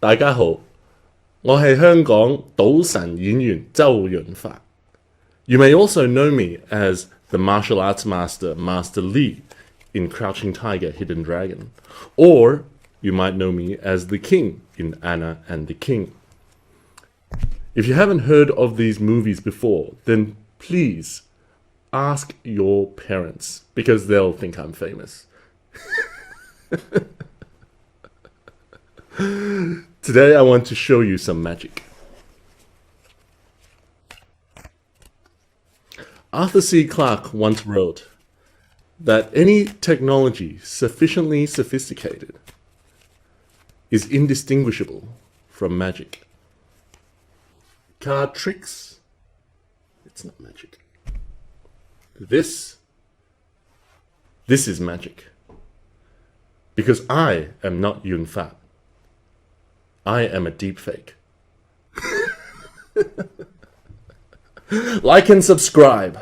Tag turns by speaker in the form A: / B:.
A: 大家好，我係香港賭神演員周潤發。You may also know me as the martial arts master, Master Lee, in Crouching Tiger, Hidden Dragon. Or you might know me as the King in Anna and the King. If you haven't heard of these movies before, then please ask your parents, because they'll think I'm famous. Today I want to show you some magic. Arthur C Clarke once wrote that any technology sufficiently sophisticated is indistinguishable from magic. Card tricks? It's not magic. This is magic. Because I am not Yun Fat. I am a deepfake. Like and subscribe.